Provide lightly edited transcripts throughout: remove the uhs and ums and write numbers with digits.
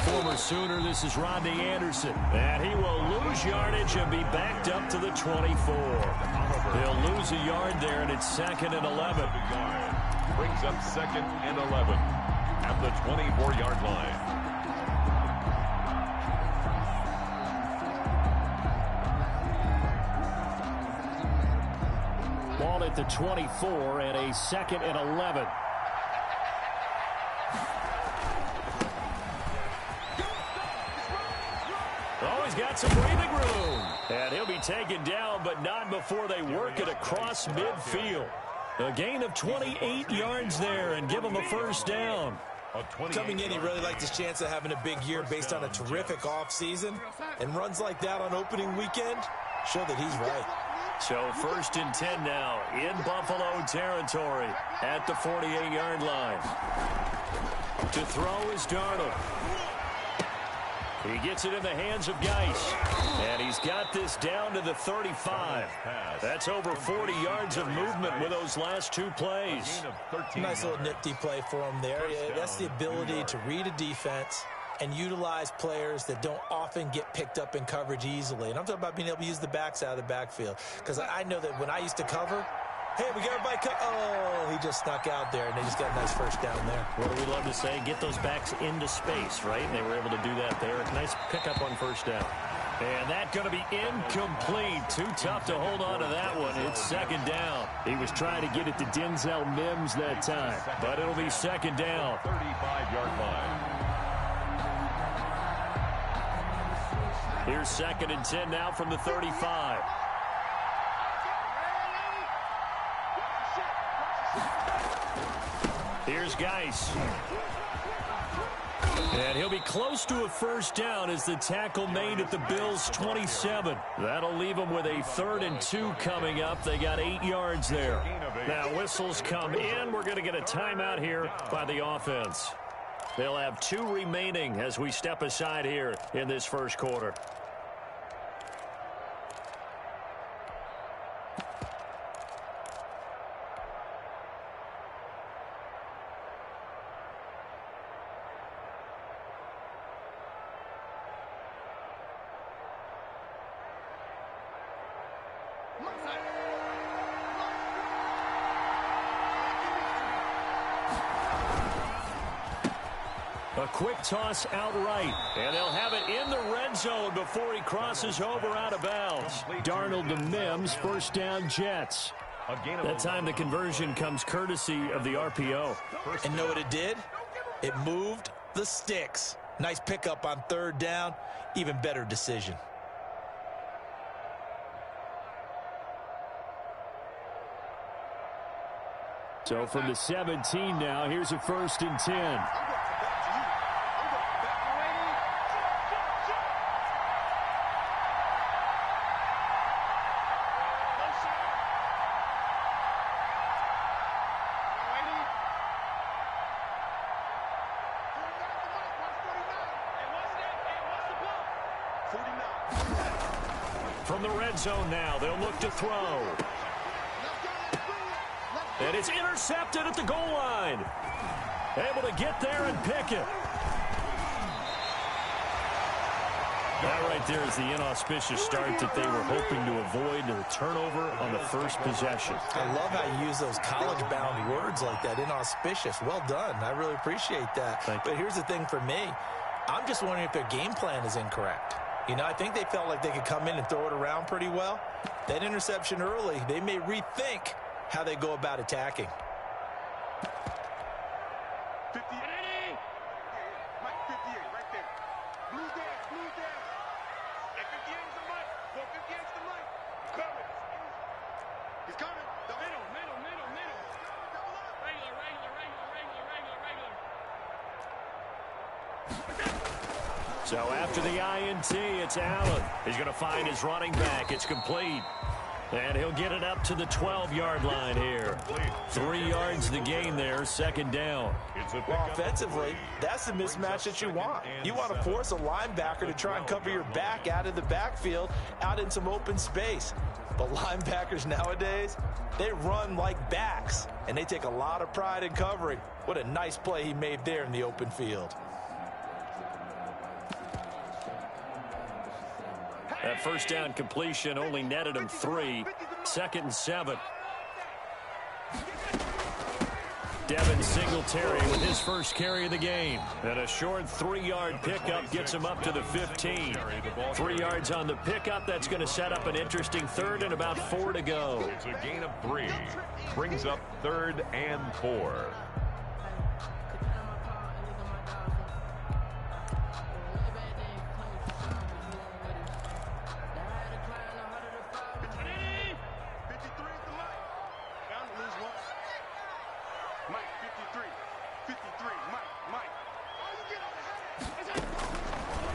former Sooner, this is Rodney Anderson. And he will lose yardage and be backed up to the 24. He'll lose a yard there, and it's 2nd and 11. Brings up 2nd and 11 at the 24-yard line. Ball at the 24 and a 2nd and 11. Oh, he's got some breathing room. And he'll be taken down, but not before they work it across midfield. A gain of 28 yards there and give him a first down. Coming in, he really liked his chance of having a big year based on a terrific offseason. And runs like that on opening weekend show that he's right. So 1st and 10 now in Buffalo territory at the 48-yard line. To throw is Darnold. He gets it in the hands of Geis. And he's got this down to the 35. That's over 40 yards of movement with those last 2 plays. Nice little nifty play for him there. That's the ability to read a defense and utilize players that don't often get picked up in coverage easily. And I'm talking about being able to use the backs out of the backfield. Because I know that when I used to cover, hey, we got everybody cut. Oh, he just snuck out there, and they just got a nice first down there. What do we love to say? Get those backs into space, right? And they were able to do that there. Nice pickup on first down. And that's going to be incomplete. Too tough to hold on to that one. It's 2nd down. He was trying to get it to Denzel Mims that time. But it'll be 2nd down. 35-yard line. Here's 2nd and 10 now from the 35. Here's Geis. And he'll be close to a first down as the tackle made at the Bills' 27. That'll leave them with a 3rd and 2 coming up. They got 8 yards there. Now whistles come in. We're going to get a timeout here by the offense. They'll have 2 remaining as we step aside here in this first quarter. A quick toss outright, and they'll have it in the red zone before he crosses over out of bounds. Darnold to Mims, first down Jets. That time the conversion comes courtesy of the RPO. And know what it did? It moved the sticks. Nice pickup on 3rd down. Even better decision. So from the 17 now, here's a 1st and 10. From the red zone now, they'll look to throw. And it's intercepted at the goal line. Able to get there and pick it. That right there is the inauspicious start that they were hoping to avoid, the turnover on the first possession. I love how you use those college-bound words like that, inauspicious. Well done. I really appreciate that. But here's the thing for me. I'm just wondering if their game plan is incorrect. You know, I think they felt like they could come in and throw it around pretty well. That interception early, they may rethink how they go about attacking. 58. Mike, 58, right there. Blue down. That 58 is the mic. Go 58 is the mic. Coming. He's coming. Middle. Regular. So after the INT, it's Allen. He's going to find his running back. It's complete. And he'll get it up to the 12-yard line here. 3 yards the gain there, 2nd down. Well, offensively, that's the mismatch that you want. You want to force a linebacker to try and cover your back out of the backfield, out in some open space. But linebackers nowadays, they run like backs, and they take a lot of pride in covering. What a nice play he made there in the open field. That first down completion only netted him 3. 2nd and 7. Devin Singletary with his first carry of the game. And a short 3-yard pickup gets him up to the 15. 3 yards on the pickup. That's going to set up an interesting 3rd and about 4 to go. It's a gain of 3. Brings up 3rd and 4.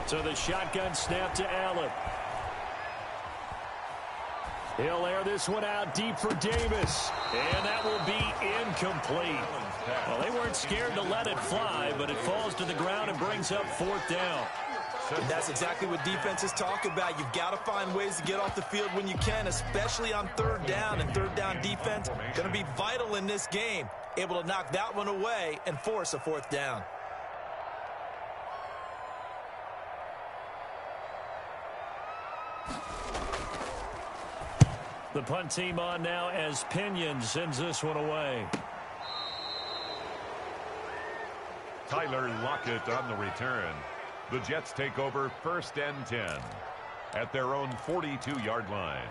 So the shotgun snap to Allen. He'll air this one out deep for Davis. And that will be incomplete. Well, they weren't scared to let it fly, but it falls to the ground and brings up 4th down. And that's exactly what defenses talk about. You've got to find ways to get off the field when you can, especially on 3rd down. And 3rd down defense going to be vital in this game. Able to knock that one away and force a 4th down. The punt team on now as Pinion sends this one away. Tyler Lockett on the return. The Jets take over 1st and 10 at their own 42-yard line.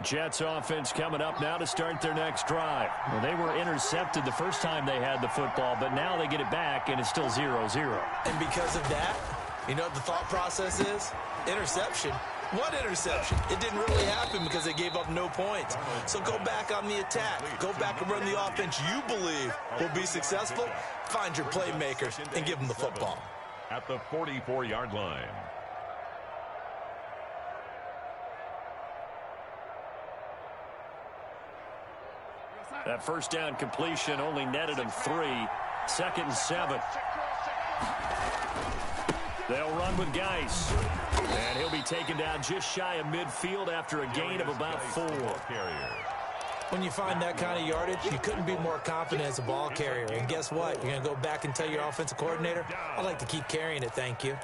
Jets offense coming up now to start their next drive. Well, they were intercepted the first time they had the football, but now they get it back, and it's still 0-0. And because of that, you know what the thought process is? Interception. What interception? It didn't really happen because they gave up no points. So go back on the attack. Go back and run the offense you believe will be successful. Find your playmakers and give them the football. At the 44-yard line. That first down completion only netted him 3. 2nd and 7. They'll run with Geis. And he'll be taken down just shy of midfield after a gain of about 4. When you find that kind of yardage, you couldn't be more confident as a ball carrier. And guess what? You're going to go back and tell your offensive coordinator, I'd like to keep carrying it, thank you.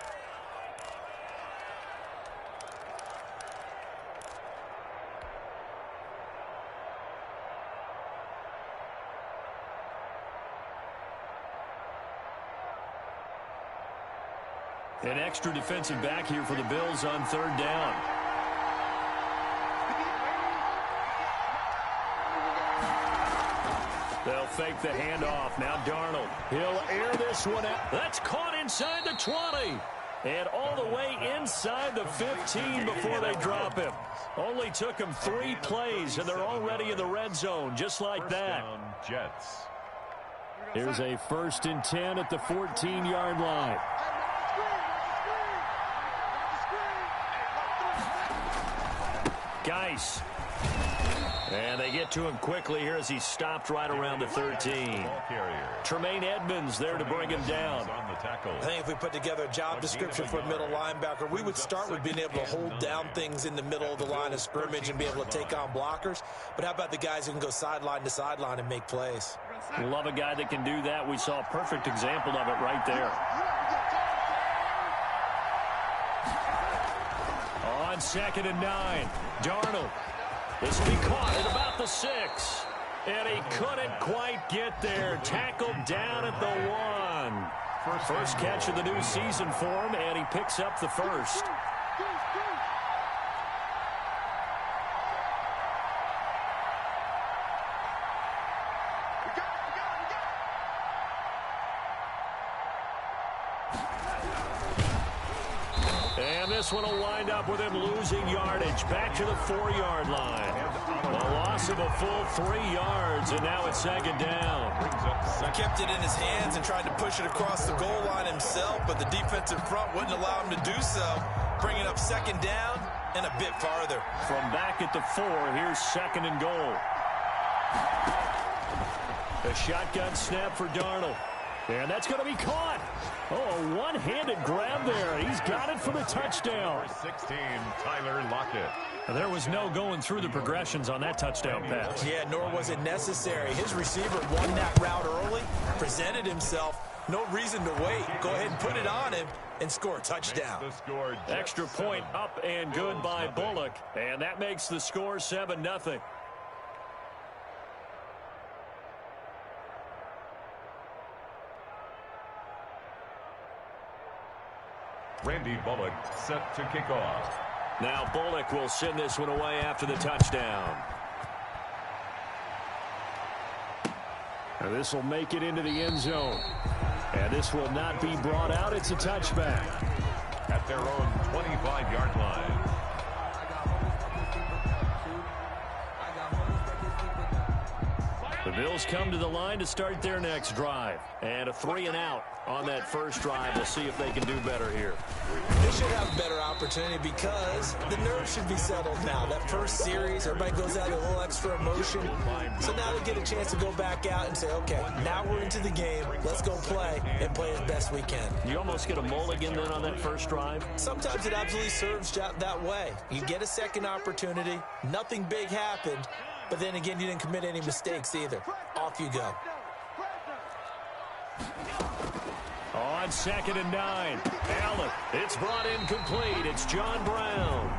An extra defensive back here for the Bills on 3rd down. They'll fake the handoff. Now Darnold. He'll air this one out. That's caught inside the 20. And all the way inside the 15 before they drop him. Only took him 3 plays, and they're already in the red zone, just like that. Jets. Here's a 1st and 10 at the 14-yard line. Geis. And they get to him quickly here as he stopped right around the 13. Tremaine Edmonds there to bring him down. I think if we put together a job description for a middle linebacker, we would start with being able to hold down things in the middle of the line of scrimmage and be able to take on blockers. But how about the guys who can go sideline to sideline and make plays? Love a guy that can do that. We saw a perfect example of it right there. On 2nd and 9, Darnold. This will be caught at about the 6. And he couldn't quite get there. Tackled down at the 1. First catch of the new season for him, and he picks up the 1st. And this one will wind up with him losing yardage back to the 4-yard line. A loss of a full 3 yards, and now it's 2nd down. He kept it in his hands and tried to push it across the goal line himself, but the defensive front wouldn't allow him to do so. Bringing up 2nd down and a bit farther. From back at the 4, here's 2nd and goal. A shotgun snap for Darnold. And that's going to be caught. Oh, a one-handed grab there. He's got it for the touchdown. 16, Tyler Lockett. There was no going through the progressions on that touchdown pass. Yeah, nor was it necessary. His receiver won that route early, presented himself. No reason to wait. Go ahead and put it on him and score a touchdown. Extra point up and good by Bullock. And that makes the score 7-0. Randy Bullock set to kick off. Now Bullock will send this one away after the touchdown. And this will make it into the end zone. And this will not be brought out. It's a touchback. At their own 25-yard line. The Bills come to the line to start their next drive. And a 3-and-out on that first drive. We'll see if they can do better here. They should have a better opportunity because the nerves should be settled now. That first series, everybody goes out with a little extra emotion. So now they get a chance to go back out and say, okay, now we're into the game. Let's go play and play as best we can. You almost get a mulligan then on that first drive? Sometimes it absolutely serves that way. You get a second opportunity. Nothing big happened. But then again, you didn't commit any mistakes either. Off you go. On 2nd and 9, Allen. It's brought in complete. It's John Brown.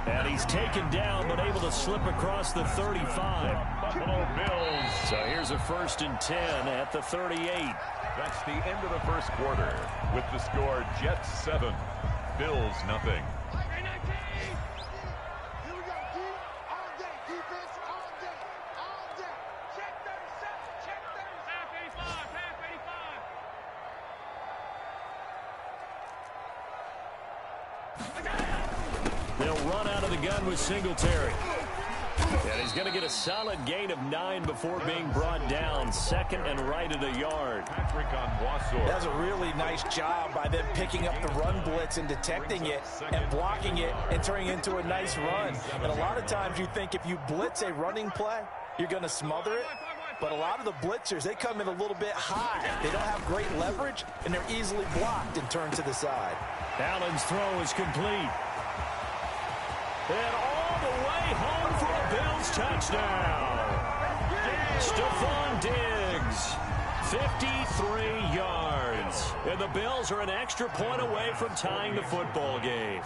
And he's taken down but able to slip across the 35. Buffalo Bills. So here's a 1st and 10 at the 38. That's the end of the first quarter with the score Jets 7, Bills nothing. They'll run out of the gun with Singletary. And he's going to get a solid gain of 9 before being brought down. 2nd and right at a yard. Patrick on Wassor. That was a really nice job by them picking up the run blitz and detecting it and blocking it and turning it into a nice run. And a lot of times you think if you blitz a running play, you're going to smother it. But a lot of the blitzers, they come in a little bit high. They don't have great leverage, and they're easily blocked and turned to the side. Allen's throw is complete. And all the way home for a Bills touchdown. Stephon Diggs, 53 yards. And the Bills are an extra point away from tying the football game.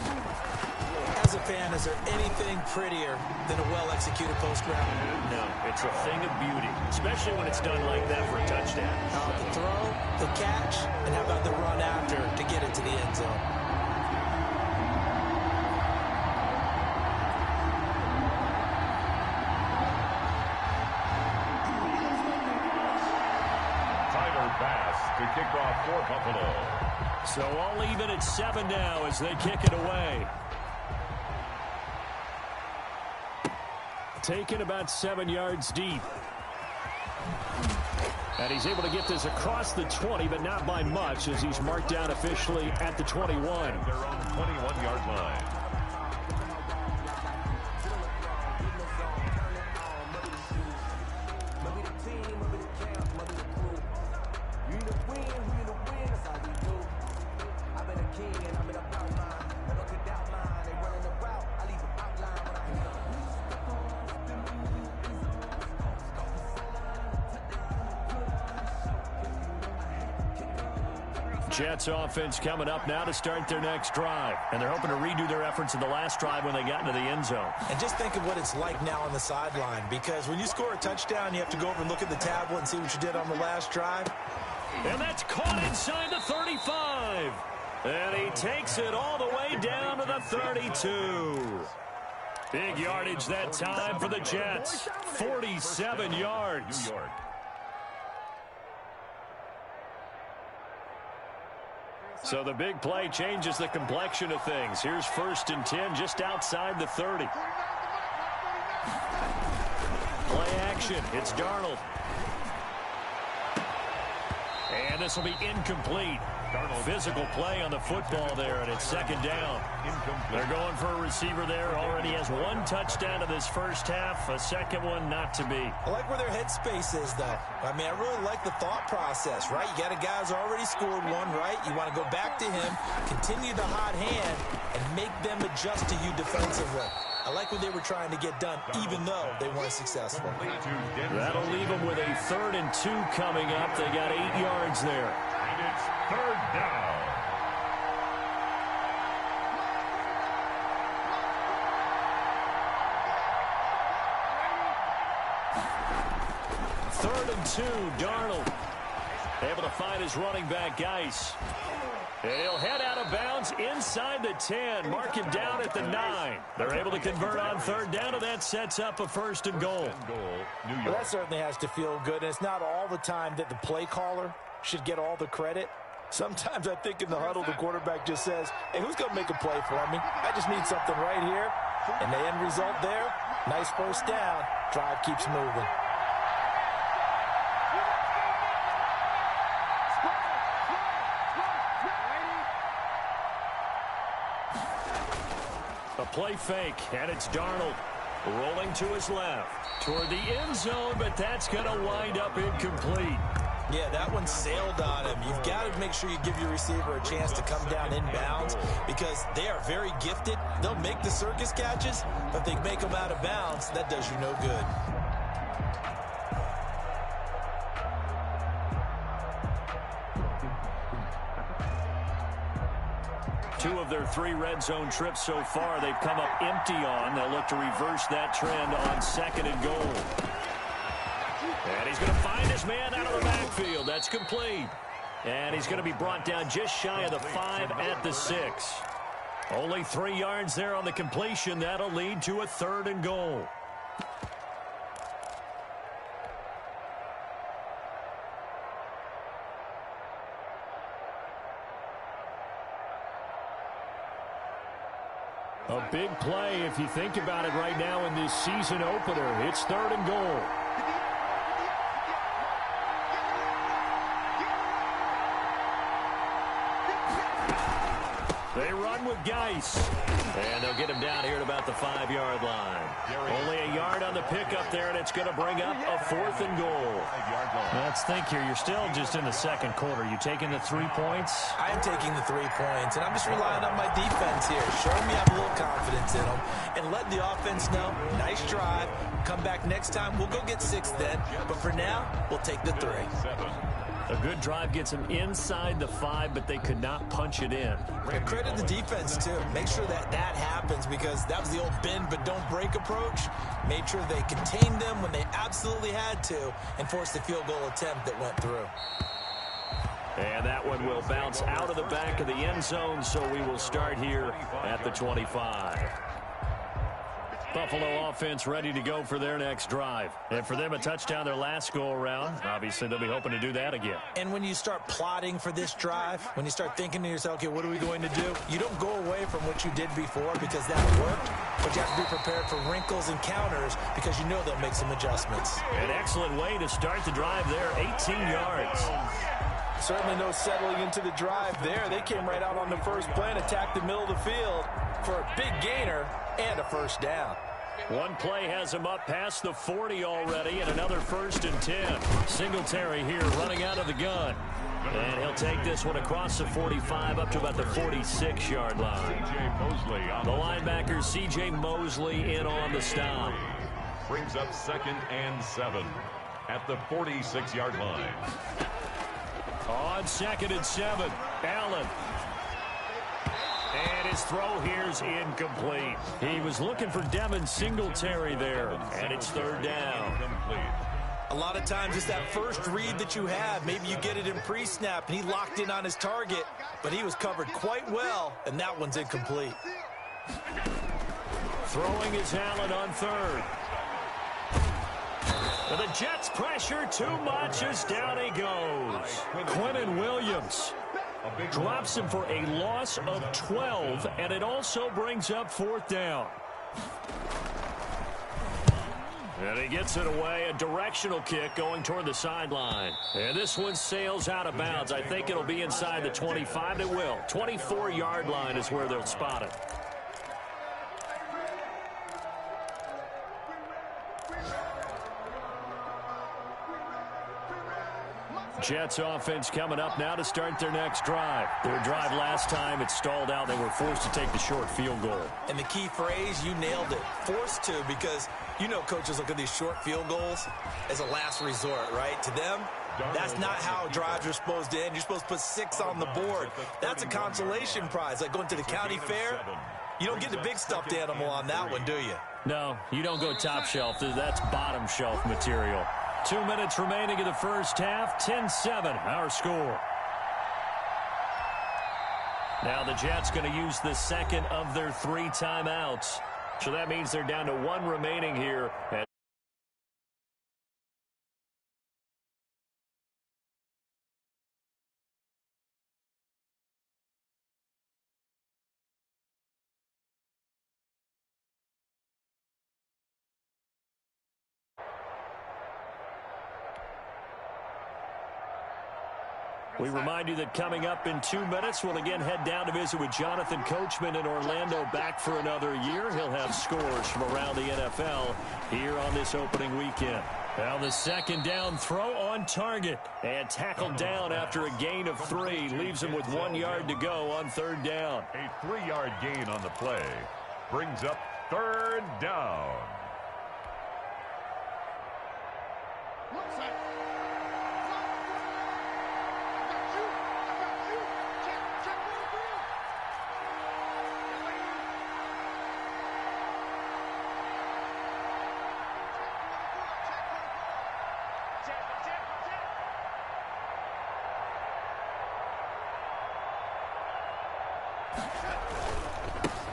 As a fan, is there anything prettier than a well-executed post route? No, it's a thing of beauty, especially when it's done like that for a touchdown. The throw, the catch, and how about the run after to get it to the end zone? To kick off for Buffalo. So all even at 7 now as they kick it away. Taken about 7 yards deep. And he's able to get this across the 20, but not by much as he's marked down officially at the 21. Their own 21-yard line. Jets offense coming up now to start their next drive. And they're hoping to redo their efforts in the last drive when they got into the end zone. And just think of what it's like now on the sideline, because when you score a touchdown, you have to go over and look at the tablet and see what you did on the last drive. And that's caught inside the 35. And he takes it all the way down to the 32. Big yardage that time for the Jets. 47 yards. New York. So the big play changes the complexion of things. Here's 1st and 10 just outside the 30. Play action. It's Darnold. And this will be incomplete. Physical play on the football there, and it's second down. They're going for a receiver there. Already has one touchdown in this first half. A second one not to be. I like where their headspace is, though. I mean, I really like the thought process, right? You got a guy who's already scored one, right? You want to go back to him, continue the hot hand, and make them adjust to you defensively. I like what they were trying to get done, even though they weren't successful. That'll leave them with a 3rd and 2 coming up. They got 8 yards there. And it's 3rd down. Third and 2, Darnold. Able to find his running back, Geis. And he'll head out of bounds inside the 10. Mark him down at the 9. They're able to convert on 3rd down, and that sets up a 1st and goal. Well, that certainly has to feel good, and it's not all the time that the play caller should get all the credit. Sometimes I think in the huddle, the quarterback just says, hey, who's going to make a play for me? I just need something right here. And the end result there, nice 1st down. Drive keeps moving. A play fake, and it's Darnold rolling to his left toward the end zone, but that's going to wind up incomplete. Yeah, that one sailed on him. You've got to make sure you give your receiver a chance to come down inbounds because they are very gifted. They'll make the circus catches, but if they make them out of bounds, that does you no good. Two of their 3 red zone trips so far, they've come up empty on. They'll look to reverse that trend on 2nd and goal. And he's going to find his man out of the backfield. That's complete. And he's going to be brought down just shy of the 5 at the 6. Only 3 yards there on the completion. That'll lead to a 3rd and goal. A big play if you think about it right now in this season opener. It's 3rd and goal. They run with Geis. And they'll get him down here at about the 5-yard line. Only a yard on the pickup there, and it's going to bring up a 4th and goal. Let's think here. You're still just in the 2nd quarter. You taking the 3 points? I am taking the 3 points, and I'm just relying on my defense here. Showing me I have a little confidence in them, and letting the offense know, nice drive. Come back next time. We'll go get 6 then, but for now, we'll take the 3. A good drive gets them inside the 5, but they could not punch it in. And credit the defense, too. Make sure that happens because that was the old bend but don't break approach. Made sure they contained them when they absolutely had to and forced the field goal attempt that went through. And that one will bounce out of the back of the end zone, so we will start here at the 25. Buffalo offense ready to go for their next drive. And for them, a touchdown their last go-around. Obviously, they'll be hoping to do that again. And when you start plotting for this drive, when you start thinking to yourself, okay, what are we going to do? You don't go away from what you did before because that worked, but you have to be prepared for wrinkles and counters because you know they'll make some adjustments. An excellent way to start the drive there, 18 yards. Certainly no settling into the drive there. They came right out on the first play and attacked the middle of the field for a big gainer and a 1st down. One play has him up past the 40 already, and another 1st and 10. Singletary here running out of the gun. And he'll take this one across the 45 up to about the 46-yard line. The linebacker, C.J. Mosley, in on the stop. Brings up 2nd and 7 at the 46-yard line. On 2nd and 7, Allen. And his throw here's incomplete. He was looking for Devin Singletary there, and it's 3rd down. A lot of times it's that first read that you have. Maybe you get it in pre-snap, and he locked in on his target, but he was covered quite well, and that one's incomplete. Throwing is Allen on 3rd. And the Jets pressure too much as down he goes. Quinnen Williams drops him for a loss of 12, and it also brings up 4th down. And he gets it away, a directional kick going toward the sideline. And this one sails out of bounds. I think it'll be inside the 25. It will. 24-yard line is where they'll spot it. Jets offense coming up now to start their next drive. Their drive last time, it stalled out. They were forced to take the short field goal. And the key phrase, you nailed it. Forced to, because you know coaches look at these short field goals as a last resort, right? To them, that's not how drives are supposed to end. You're supposed to put 6 on the board. That's a consolation prize. Like going to the county fair, you don't get the big stuffed animal on that one, do you? No, you don't go top shelf. That's bottom shelf material. 2 minutes remaining in the first half. 10-7, our score. Now the Jets going to use the second of their 3 timeouts. So that means they're down to 1 remaining here. We remind you that coming up in 2 minutes, we'll again head down to visit with Jonathan Coachman in Orlando, back for another year. He'll have scores from around the NFL here on this opening weekend. Now the second down throw on target and tackled down after a gain of 3. Leaves him with 1 yard to go on third down. A 3-yard gain on the play brings up third down.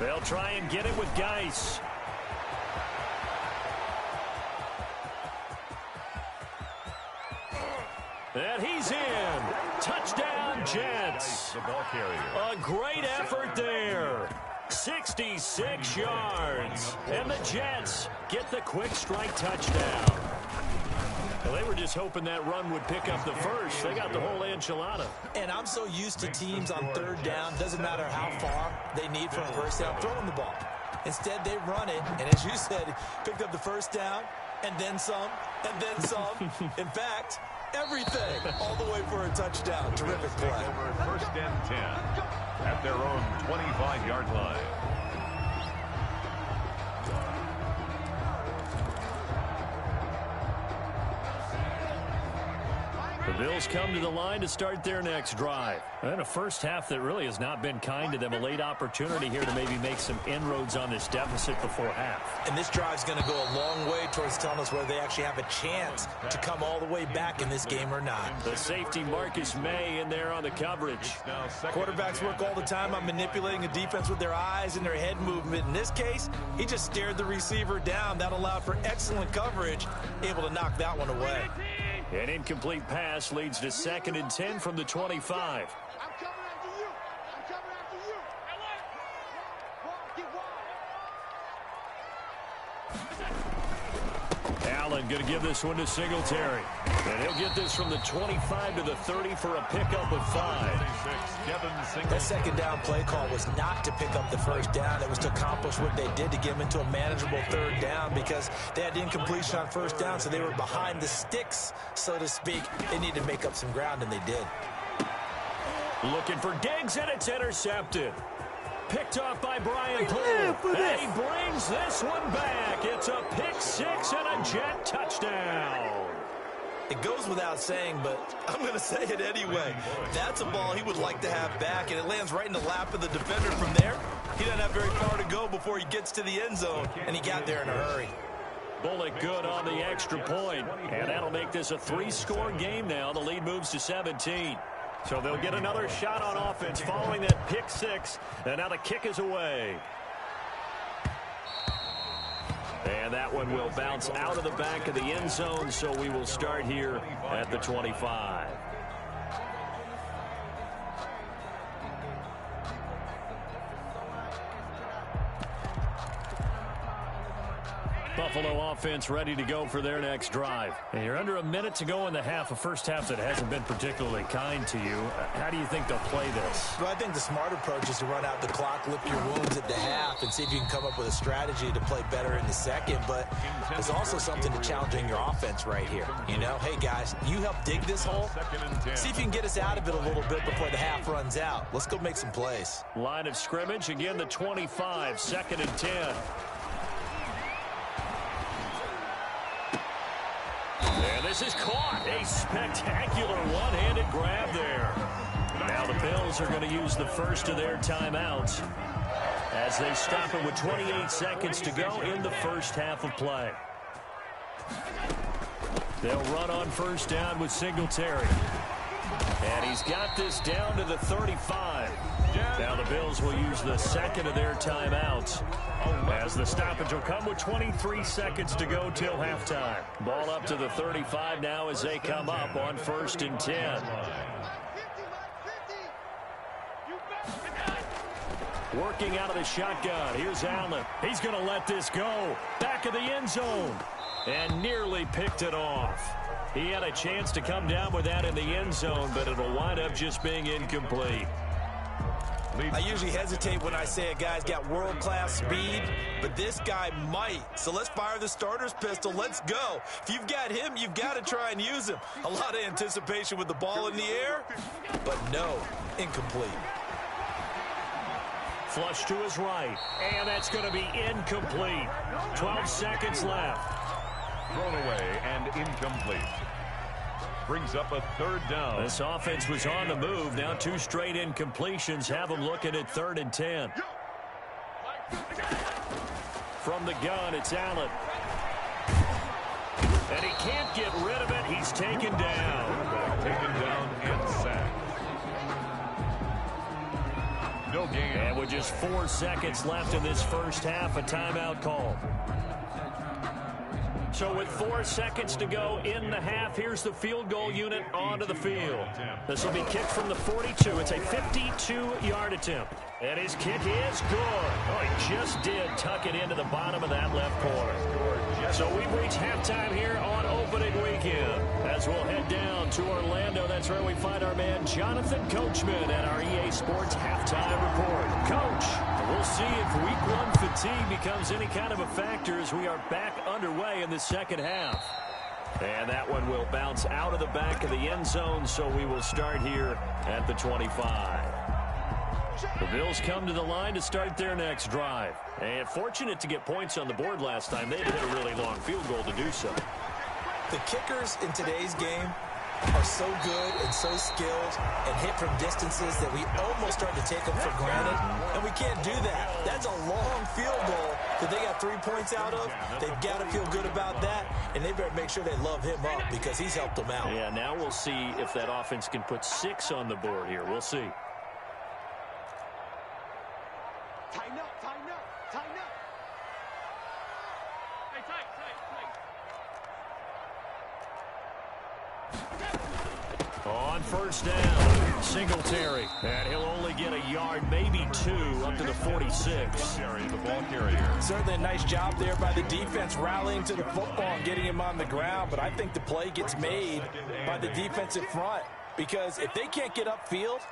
They'll try and get it with Geis. And he's in. Touchdown, Jets. The ball carrier. A great effort there. 66 yards. And the Jets get the quick strike touchdown. Well, they were just hoping that run would pick up the first. They got the whole enchilada. And I'm so used to teams on third down, doesn't matter how far they need from first down, throwing the ball. Instead, they run it, and as you said, picked up the first down, and then some, and then some. In fact, everything, all the way for a touchdown. Terrific play. First and 10 at their own 25-yard line. The Bills come to the line to start their next drive. And a first half that really has not been kind to them. A late opportunity here to maybe make some inroads on this deficit before half. And this drive's going to go a long way towards telling us whether they actually have a chance to come all the way back in this game or not. The safety Marcus May in there on the coverage. Quarterbacks work all the time on manipulating a defense with their eyes and their head movement. In this case, he just stared the receiver down. That allowed for excellent coverage, able to knock that one away. An incomplete pass leads to 2nd and 10 from the 25. I'm coming after you. I'm coming after you. Get wide. Allen going to give this one to Singletary. And he'll get this from the 25 to the 30 for a pickup of 5. That second down play call was not to pick up the first down. It was to accomplish what they did to get them into a manageable third down because they had incompletion on first down, so they were behind the sticks, so to speak. They needed to make up some ground, and they did. Looking for Diggs, and it's intercepted. Picked off by Brian Poole. And he brings this one back. It's a pick 6 and a Jet touchdown. It goes without saying, but I'm going to say it anyway. That's a ball he would like to have back, and it lands right in the lap of the defender from there. He doesn't have very far to go before he gets to the end zone, and he got there in a hurry. Bullock good on the extra point, and that'll make this a 3-score game now. The lead moves to 17. So they'll get another shot on offense following that pick 6, and now the kick is away. And that one will bounce out of the back of the end zone, so we will start here at the 25. Buffalo offense ready to go for their next drive. And you're under a minute to go in the half, a first half that hasn't been particularly kind to you. How do you think they'll play this? Well, I think the smart approach is to run out the clock, lick your wounds at the half, and see if you can come up with a strategy to play better in the second. But there's also something to challenging your offense right here. You know, hey, guys, you help dig this hole. See if you can get us out of it a little bit before the half runs out. Let's go make some plays. Line of scrimmage, again, the 25, 2nd and 10. And this is caught. A spectacular one-handed grab there. Now the Bills are going to use the first of their timeouts as they stop it with 28 seconds to go in the first half of play. They'll run on first down with Singletary. And he's got this down to the 35. Now the Bills will use the second of their timeouts as the stoppage will come with 23 seconds to go till halftime. Ball up to the 35 now as they come up on 1st and 10. Working out of the shotgun. Here's Allen. He's going to let this go. Back of the end zone. And nearly picked it off. He had a chance to come down with that in the end zone, but it'll wind up just being incomplete. I usually hesitate when I say a guy's got world-class speed, but this guy might. So let's fire the starter's pistol. Let's go. If you've got him, you've got to try and use him. A lot of anticipation with the ball in the air, but no, incomplete. Flush to his right, and that's going to be incomplete. 12 seconds left. Thrown away and incomplete. Brings up a 3rd down. This offense was on the move. Now 2 straight incompletions have them looking at 3rd and 10. From the gun, it's Allen. And he can't get rid of it. He's taken down. Taken down and sacked. No gain. And with just 4 seconds left in this first half, a timeout call. So with 4 seconds to go in the half, here's the field goal unit onto the field. This will be kicked from the 42. It's a 52-yard attempt. And his kick is good. Oh, he just did tuck it into the bottom of that left corner. So we've reached halftime here on opening weekend. As we'll head down to Orlando, that's where we find our man Jonathan Coachman at our EA Sports Halftime Report. Coach, we'll see if Week 1 fatigue becomes any kind of a factor as we are back underway in the second half. And that one will bounce out of the back of the end zone, so we will start here at the 25. The Bills come to the line to start their next drive. And fortunate to get points on the board last time. They had hit a really long field goal to do so. The kickers in today's game are so good and so skilled and hit from distances that we almost start to take them for granted. And we can't do that. That's a long field goal that they got 3 points out of. They've got to feel good about that, and they better make sure they love him up because he's helped them out. Yeah, now we'll see if that offense can put 6 on the board here. We'll see. Tighten up, tighten up, tighten up. Hey, tight. On first down, Singletary. And he'll only get a yard, maybe 2, up to the 46. The ball carrier. Certainly a nice job there by the defense rallying to the football and getting him on the ground. But I think the play gets made by the defensive front because if they can't get upfield,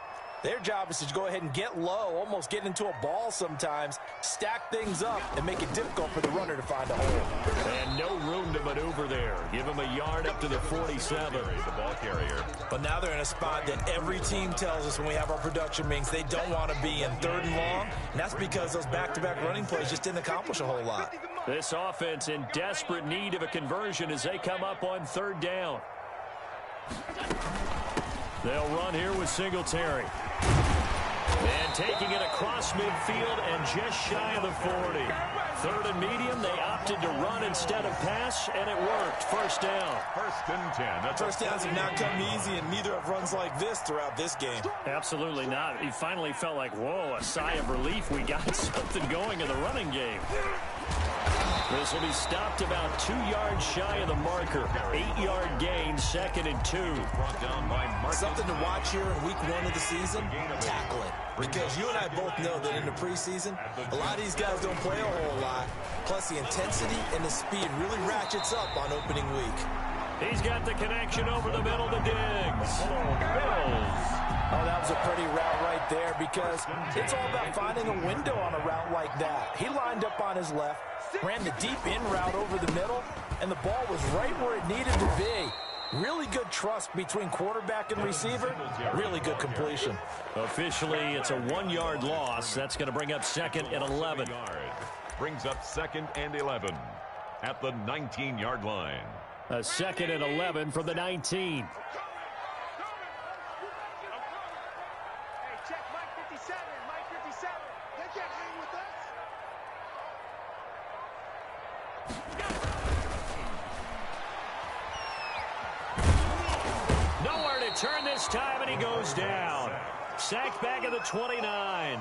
their job is to go ahead and get low, almost get into a ball sometimes, stack things up, and make it difficult for the runner to find a hole. And no room to maneuver there. Give him a yard up to the 47. The ball carrier. But now they're in a spot that every team tells us when we have our production meetings they don't want to be in 3rd and long. And that's because those back-to-back running plays just didn't accomplish a whole lot. This offense in desperate need of a conversion as they come up on 3rd down. They'll run here with Singletary. And taking it across midfield and just shy of the 40. 3rd and medium, they opted to run instead of pass, and it worked. First down. 1st and 10. That's First downs have not come easy, and neither have runs like this throughout this game. Absolutely not. He finally felt like, whoa, a sigh of relief. We got something going in the running game. This will be stopped about 2 yards shy of the marker. 8-yard gain, 2nd and 2. brought down by Marcus. Something to watch here in week 1 of the season, tackling. Because you and I both know that in the preseason, a lot of these guys don't play a whole lot. Plus, the intensity and the speed really ratchets up on opening week. He's got the connection over the middle to Diggs. Oh, that was a pretty route right there because it's all about finding a window on a route like that. He lined up on his left, ran the deep in route over the middle, and the ball was right where it needed to be. Really good trust between quarterback and receiver. Really good completion. Officially, it's a 1-yard loss. That's going to bring up 2nd and 11. Brings up 2nd and 11 at the 19-yard line. A 2nd and 11 from the 19. Check Mike 57, Mike 57. They can't hang with us. Nowhere to turn this time, and he goes down. Sacked back at the 29.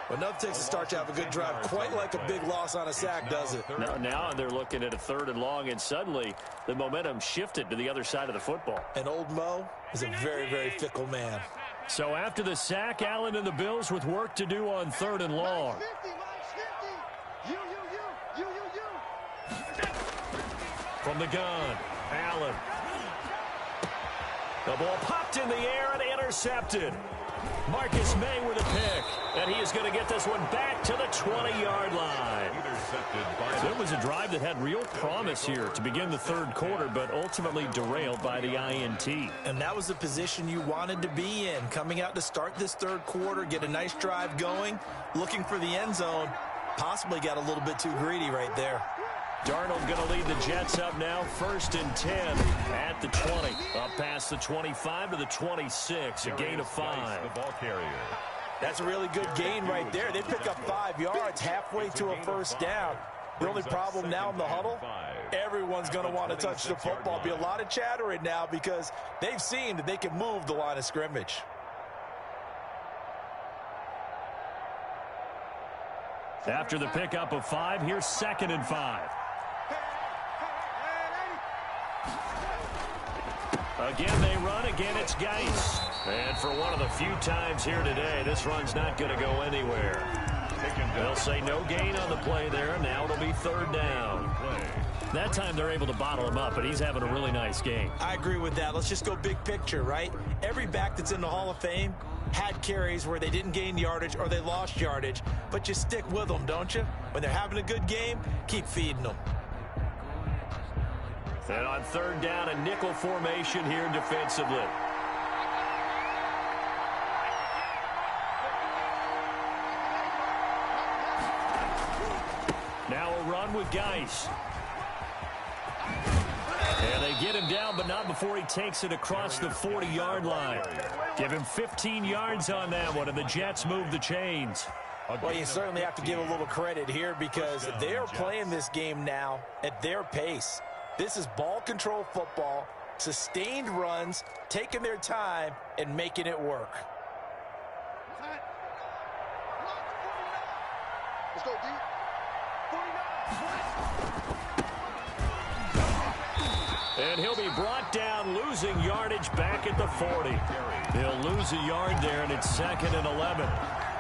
Well, enough takes a start to have a good drive. Quite like a big loss on a sack, does it? Now they're looking at a 3rd and long, and suddenly the momentum shifted to the other side of the football. And old Mo is a very, very fickle man. So after the sack, Allen and the Bills with work to do on 3rd and long. From the gun, Allen. The ball popped in the air and intercepted. Marcus May with a pick, and he is going to get this one back to the 20-yard line. So it was a drive that had real promise here to begin the 3rd quarter, but ultimately derailed by the INT. And that was the position you wanted to be in, coming out to start this 3rd quarter, get a nice drive going, looking for the end zone, possibly got a little bit too greedy right there. Darnold going to lead the Jets up now, 1st and 10 at the 20. Up past the 25 to the 26, a gain of 5. The ball carrier. That's a really good gain right there. They pick up 5 yards halfway to a 1st down. The only problem now in the huddle, everyone's going to want to touch the football. Be a lot of chattering now because they've seen that they can move the line of scrimmage. After the pickup of 5, here's 2nd and 5. Again, they run. Again, it's Geis. And for one of the few times here today, this run's not going to go anywhere. They'll say no gain on the play there. Now it'll be 3rd down. That time they're able to bottle him up, but he's having a really nice game. I agree with that. Let's just go big picture, right? Every back that's in the Hall of Fame had carries where they didn't gain yardage or they lost yardage, but you stick with them, don't you? When they're having a good game, keep feeding them. And on 3rd down, a nickel formation here defensively. Now a run with Geis. And they get him down, but not before he takes it across the 40-yard line. Give him 15 yards on that one, and the Jets move the chains. Well, you certainly have to give a little credit here because they're playing this game now at their pace. This is ball control football, sustained runs, taking their time, and making it work. Let's go, D. 49. And he'll be brought down, losing yardage back at the 40. He'll lose a yard there, and it's 2nd and 11.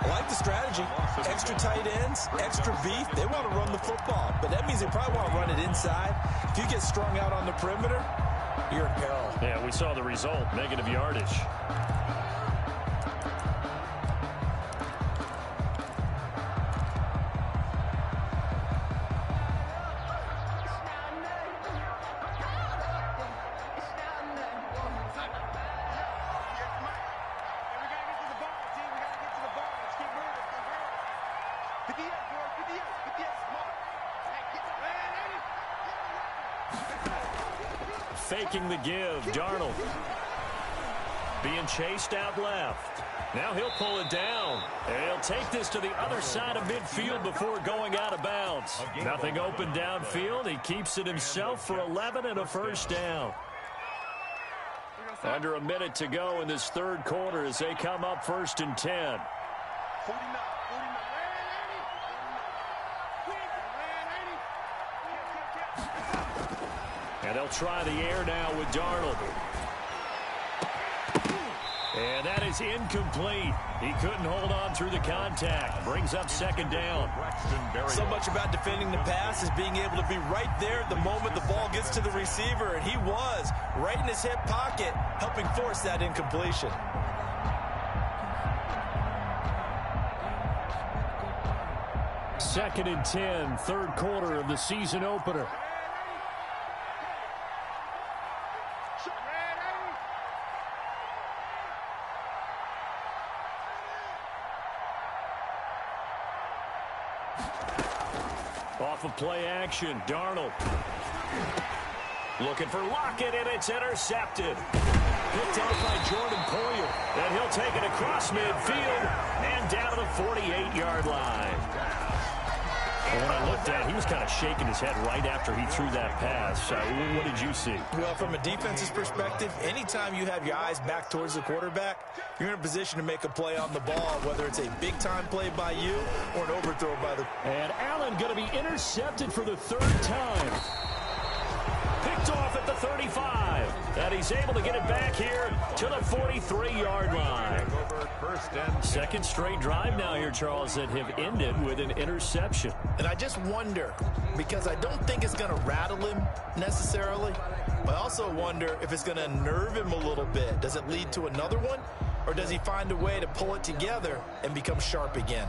I like the strategy. Extra tight ends, extra beef. They want to run the football, but that means they probably want to run it inside. If you get strung out on the perimeter, you're in peril. Yeah, we saw the result, negative yardage. Faking the give, Darnold. Being chased out left. Now he'll pull it down. And he'll take this to the other side of midfield before going out of bounds. Nothing open downfield. He keeps it himself for 11 and a 1st down. Under a minute to go in this 3rd quarter as they come up 1st and 10. 49. And they'll try the air now with Darnold. And that is incomplete. He couldn't hold on through the contact. Brings up second down. So much about defending the pass is being able to be right there at the moment the ball gets to the receiver. And he was right in his hip pocket, helping force that incompletion. Second and 10, third quarter of the season opener. Off of play action, Darnold. Looking for Lockett, and it's intercepted. Picked off by Jordan Poyer. And he'll take it across midfield and down to the 48-yard line. And when I looked at it, he was kind of shaking his head right after he threw that pass. What did you see? Well, from a defense's perspective, anytime you have your eyes back towards the quarterback, you're in a position to make a play on the ball, whether it's a big-time play by you or an overthrow by the... And Allen going to be intercepted for the third time. Picked off at the 35. And he's able to get it back here to the 43-yard line. Second straight drive now here, Charles, that have ended with an interception. And I just wonder, because I don't think it's going to rattle him necessarily, but I also wonder if it's going to nerve him a little bit. Does it lead to another one? Or does he find a way to pull it together and become sharp again?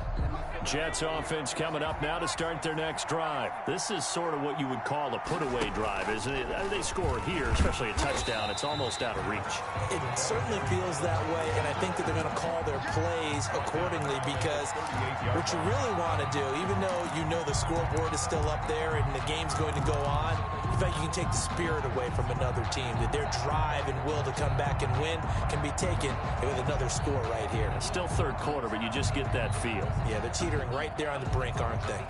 Jets offense coming up now to start their next drive. This is sort of what you would call a put-away drive, isn't it? They score here, especially a touchdown. It's almost out of reach. It certainly feels that way, and I think that they're going to call their plays accordingly, because what you really want to do, even though you know the scoreboard is still up there and the game's going to go on, in fact, you can take the spirit away from another team, that their drive and will to come back and win can be taken with another score right here. It's still third quarter, but you just get that feel. Yeah, they're teetering right there on the brink, aren't they?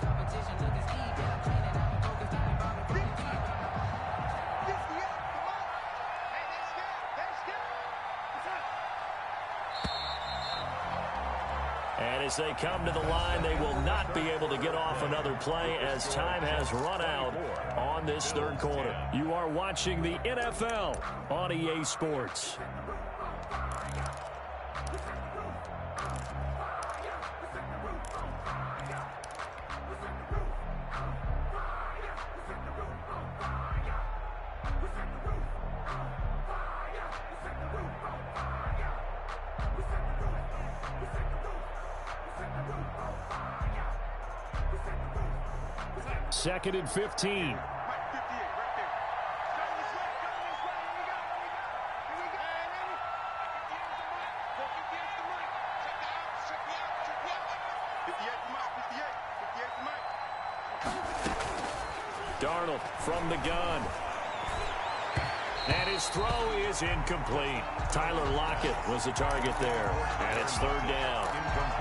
And as they come to the line, they will not be able to get off another play as time has run out on this third quarter. You are watching the NFL on EA Sports. Second and 15. Darnold from the gun. And his throw is incomplete. Tyler Lockett was the target there. And it's third down.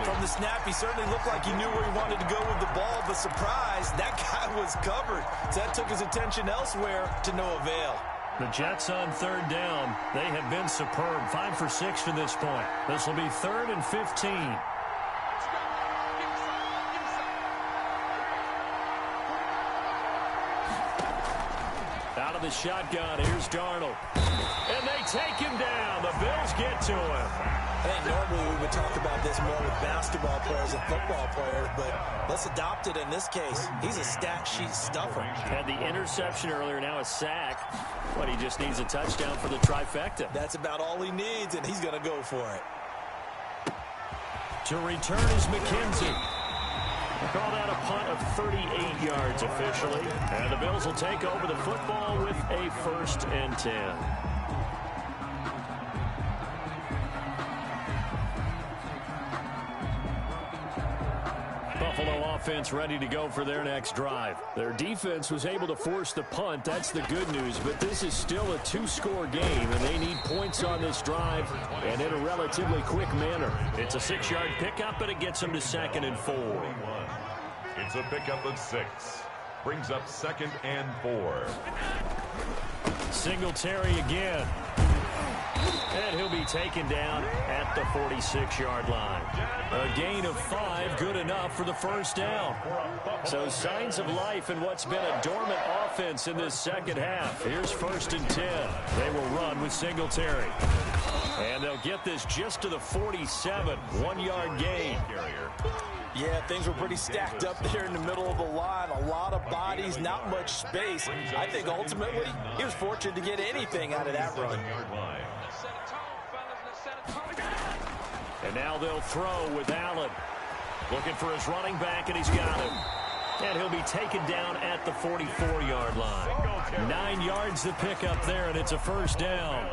From the snap, he certainly looked like he knew where he wanted to go with the ball, but surprise, that guy was covered. So that took his attention elsewhere to no avail. The Jets on third down. They have been superb. 5 for 6 to this point. This will be third and 15. Out of the shotgun, here's Darnold. And they take him down. The Bills get to him. I think normally we would talk about this more with basketball players and football players, but let's adopt it in this case. He's a stat sheet stuffer. Had the interception earlier, now a sack. But he just needs a touchdown for the trifecta. That's about all he needs, and he's going to go for it. To return is McKenzie. Called out a punt of 38 yards officially. And the Bills will take over the football with a 1st and 10. Buffalo offense ready to go for their next drive. Their defense was able to force the punt. That's the good news. But this is still a 2-score game, and they need points on this drive and in a relatively quick manner. It's a 6-yard pickup, and it gets them to 2nd and 4. It's a pickup of 6. Brings up 2nd and 4. Singletary again. And he'll be taken down at the 46-yard line. A gain of 5, good enough for the first down. So signs of life in what's been a dormant offense in this second half. Here's 1st and 10. They will run with Singletary. And they'll get this just to the 47, 1-yard gain. Yeah, things were pretty stacked up there in the middle of the line. A lot of bodies, not much space. I think ultimately he was fortunate to get anything out of that run. And now they'll throw with Allen. Looking for his running back, and he's got him. And he'll be taken down at the 44-yard line. 9 yards to pick up there, and it's a first down.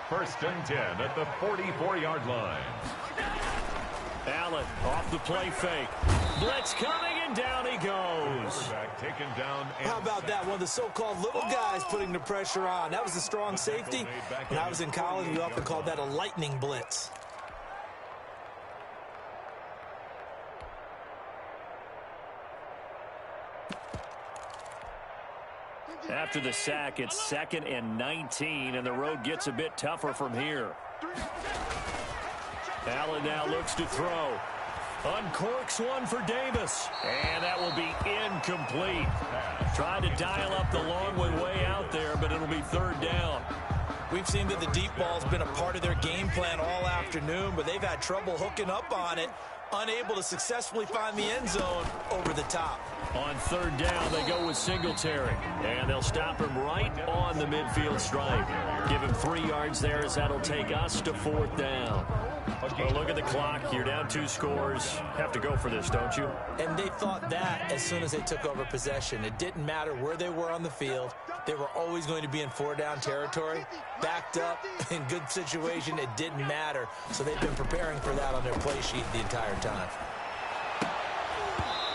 1st and 10 at the 44-yard line. Allen off the play fake. Blitz coming, and down he goes. Taken down. How about that? One of the so-called little guys putting the pressure on. That was a strong safety. When I was in college, we often called that a lightning blitz. After the sack, it's 2nd and 19, and the road gets a bit tougher from here. Allen now looks to throw. Uncorks one for Davis. And that will be incomplete. Tried to dial up the long way out there, but it'll be 3rd down. We've seen that the deep ball's been a part of their game plan all afternoon, but they've had trouble hooking up on it, unable to successfully find the end zone over the top. On 3rd down, they go with Singletary. And they'll stop him right on the midfield stripe. Give him 3 yards there, as that'll take us to 4th down. Well, look at the clock. You're down 2 scores. Have to go for this, don't you? And they thought that as soon as they took over possession. It didn't matter where they were on the field. They were always going to be in 4-down territory. Backed up, in good situation, it didn't matter. So they've been preparing for that on their play sheet the entire time.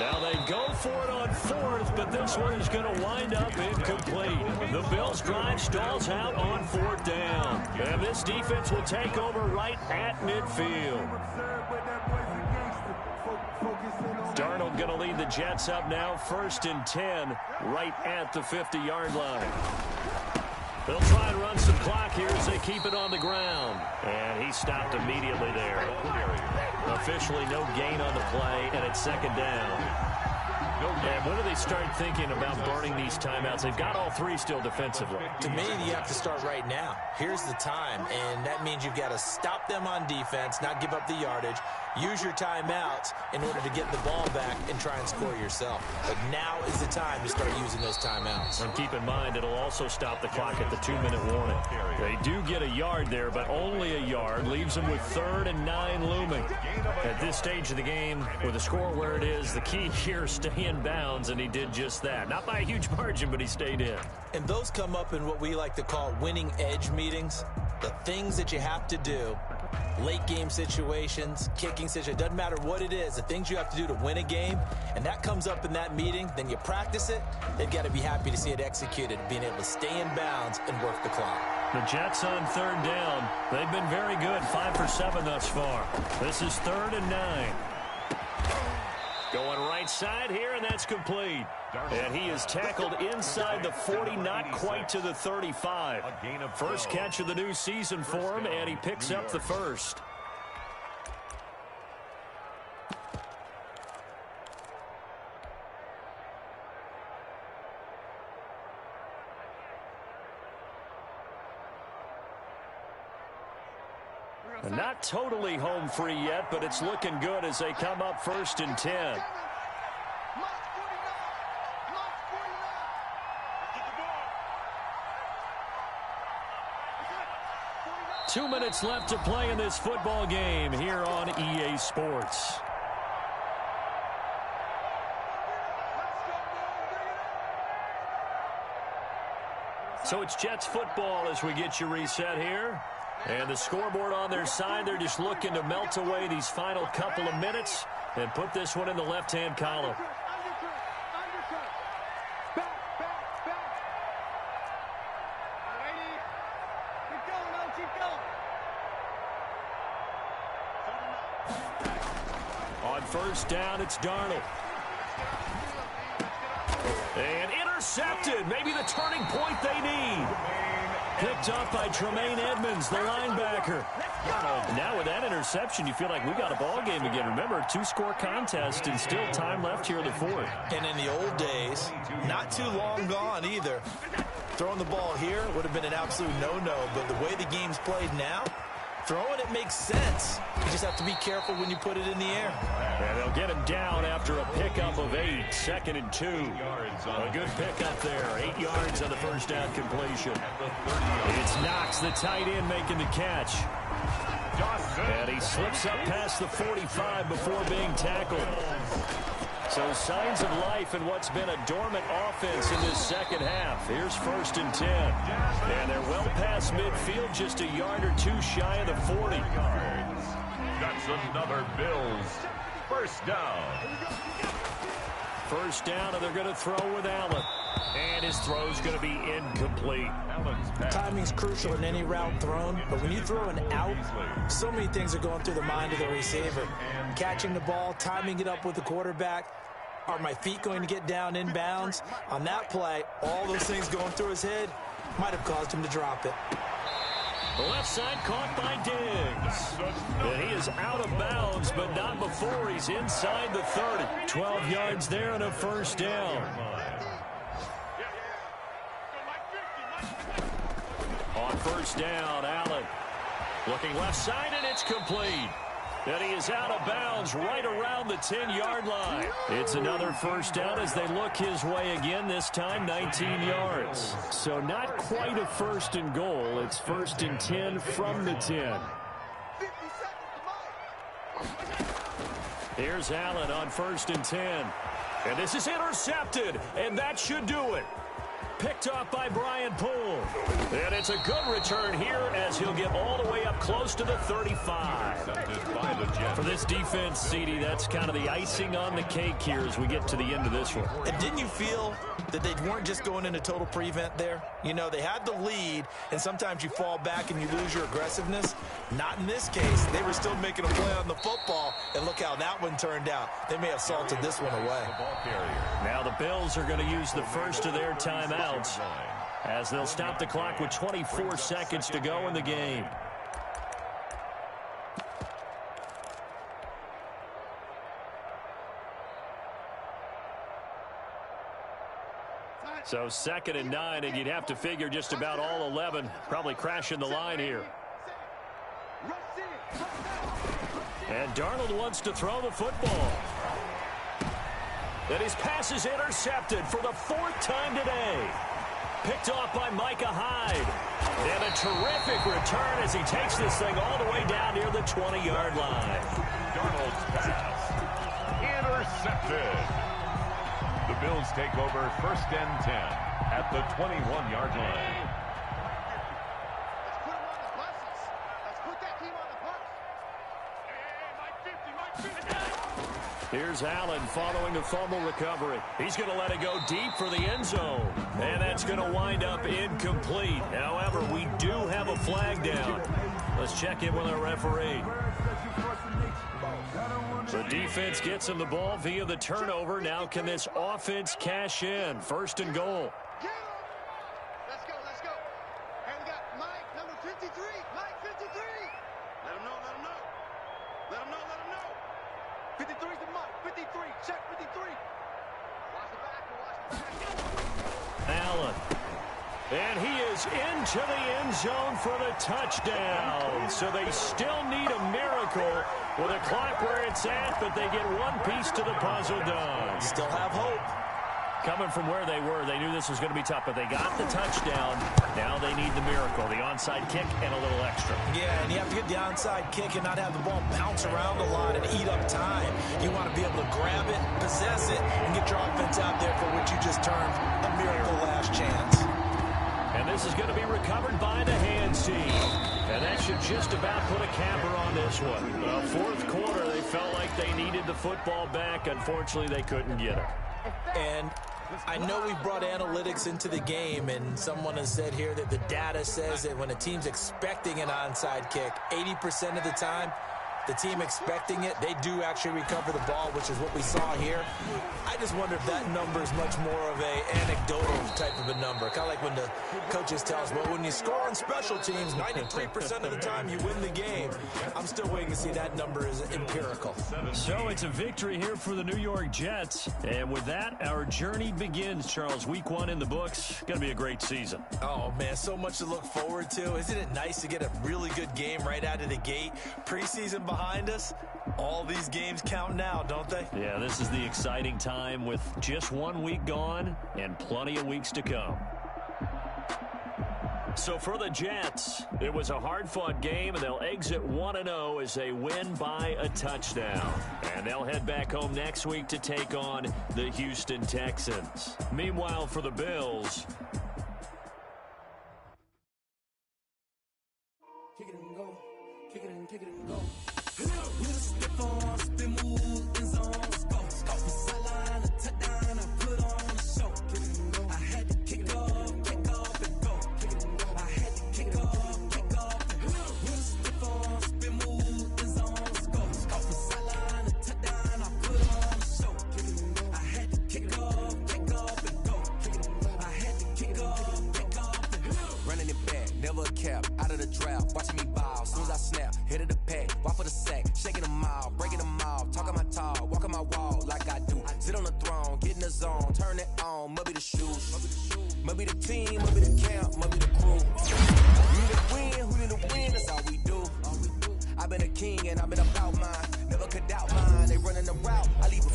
Now they go for it on 4th, but this one is going to wind up incomplete. The Bills' drive stalls out on 4th down. And this defense will take over right at midfield. Darnold going to lead the Jets up now, 1st and 10, right at the 50-yard line. They'll try and run some clock here as they keep it on the ground. And he stopped immediately there. Officially no gain on the play, and it's 2nd down. And when do they start thinking about burning these timeouts? They've got all 3 still defensively. To me, you have to start right now. Here's the time, and that means you've got to stop them on defense, not give up the yardage, use your timeouts in order to get the ball back and try and score yourself. But now is the time to start using those timeouts. And keep in mind, it'll also stop the clock at the 2-minute warning. They do get a yard there, but only a yard. Leaves them with 3rd and 9 looming. At this stage of the game, with the score where it is, the key here is stay in bounds, and he did just that. Not by a huge margin, but he stayed in. And those come up in what we like to call winning edge meetings. The things that you have to do, late game situations, kicking situations, doesn't matter what it is, the things you have to do to win a game, and that comes up in that meeting, then you practice it, they've got to be happy to see it executed, being able to stay in bounds and work the clock. The Jets on 3rd down. They've been very good, 5 for 7 thus far. This is 3rd and 9. Going right side here, and that's complete. And he is tackled inside the 40, not quite to the 35. First catch of the new season for him, and he picks up the 1st. Not totally home free yet, but it's looking good as they come up 1st and 10. 2 minutes left to play in this football game here on EA Sports. So it's Jets football as we get you reset here. And the scoreboard on their side, they're just looking to melt away these final couple of minutes and put this one in the left-hand column. On 1st down, it's Darnold. And intercepted. Maybe the turning point they need. picked up by Tremaine Edmonds, the linebacker. Now with that interception, you feel like we got a ball game again. Remember, two-score contest and still time left here in the fourth. And in the old days, not too long gone either, throwing the ball here would have been an absolute no-no. But the way the game's played now, throwing it makes sense. You just have to be careful when you put it in the air. And they'll get him down after a pickup of 8, 2nd and 2. A good pickup there, 8 yards on the first down completion. It's Knox, the tight end, making the catch. And he slips up past the 45 before being tackled. So signs of life in what's been a dormant offense in this second half. Here's 1st and 10. And they're well past midfield, just a yard or two shy of the 40. That's another Bills first down. First down, and they're going to throw with Allen. And his throw's going to be incomplete. Timing's crucial in any route thrown, but when you throw an out, so many things are going through the mind of the receiver. Catching the ball, timing it up with the quarterback. Are my feet going to get down inbounds? On that play, all those things going through his head might have caused him to drop it. The left side caught by Diggs. And he is out of bounds, but not before he's inside the 30. 12 yards there and a first down. On first down, Allen looking left side, and it's complete. And he is out of bounds right around the 10-yard line. It's another first down as they look his way again, this time 19 yards. So not quite a 1st and goal. It's 1st and 10 from the 10. Here's Allen on 1st and 10. And this is intercepted, and that should do it. Picked off by Brian Poole. And it's a good return here as he'll get all the way up close to the 35. For this defense, CD, that's kind of the icing on the cake here as we get to the end of this one. And didn't you feel that they weren't just going into total prevent there? You know, they had the lead, and sometimes you fall back and you lose your aggressiveness. Not in this case. They were still making a play on the football, and look how that one turned out. They may have salted this one away. Now the Bills are going to use the first of their timeouts as they'll stop the clock with 24 seconds to go in the game. So 2nd and 9, and you'd have to figure just about all 11 probably crashing the line here. And Darnold wants to throw the football. And his pass is intercepted for the 4th time today. Picked off by Micah Hyde. And a terrific return as he takes this thing all the way down near the 20-yard line. Darnold's pass intercepted. The Bills take over 1st and 10 at the 21-yard line. Here's Allen following the fumble recovery. He's going to let it go deep for the end zone. And that's going to wind up incomplete. However, we do have a flag down. Let's check in with our referee. The defense gets him the ball via the turnover. Now can this offense cash in? 1st and goal. Let's go, let's go. And we got Mike, number 53. Mike, 53. Let him know, let him know. Let him know, let him know. 53's the Mike, 53. Check 53. Watch the back, watch the back. Allen. And he is into the end zone for the touchdown. So they still need a miracle with a clock where it's at, but they get one piece to the puzzle done. Still have hope. Coming from where they were, they knew this was going to be tough, but they got the touchdown. Now they need the miracle, the onside kick and a little extra. Yeah, and you have to get the onside kick and not have the ball bounce around a lot and eat up time. You want to be able to grab it, possess it, and get your offense out there for what you just termed a miracle last chance. And this is going to be recovered by the hands team. And that should just about put a capper on this one. 4th quarter, they felt like they needed the football back. Unfortunately, they couldn't get it. And I know we brought analytics into the game, and someone has said here that the data says that when a team's expecting an onside kick, 80% of the time, the team expecting it, they do actually recover the ball, which is what we saw here. I just wonder if that number is much more of a anecdotal type of a number. Kind of like when the coaches tell us, well, when you score on special teams, 93% of the time you win the game. I'm still waiting to see that number is empirical. So it's a victory here for the New York Jets. And with that, our journey begins, Charles. Week 1 in the books. Going to be a great season. Oh, man, so much to look forward to. Isn't it nice to get a really good game right out of the gate? Preseason behind us. All these games count now, don't they? Yeah, this is the exciting time with just 1 week gone and plenty of weeks to come. So for the Jets, it was a hard-fought game, and they'll exit 1-0 as they win by a touchdown. And they'll head back home next week to take on the Houston Texans. Meanwhile, for the Bills, kick it and go, kick it and kick it and go. With a stiff arm, spin move, end zone, go. Off the sideline, a touchdown, I put on a show. Kick it and go. I had to kick off and go. Kick it and go. I had to kick off and go. With a stiff arm, spin move, end zone, go. Off the sideline, a touchdown, I put on a show. Kick it and go. I had to kick off and go. Kick it and go. I had to kick off and go. Running it back, never a cap, out of the draft, watching me ball, soon as I snap, hit of the pack, walk for the sack, shaking them out, breaking them out, talking my talk, walking my wall like I do, sit on the throne, get in the zone, turn it on, maybe the shoes, maybe the team, maybe the camp, maybe the crew, who need to win, that's all we do, I've been a king and I've been about mine, never could doubt mine, they running the route, I leave a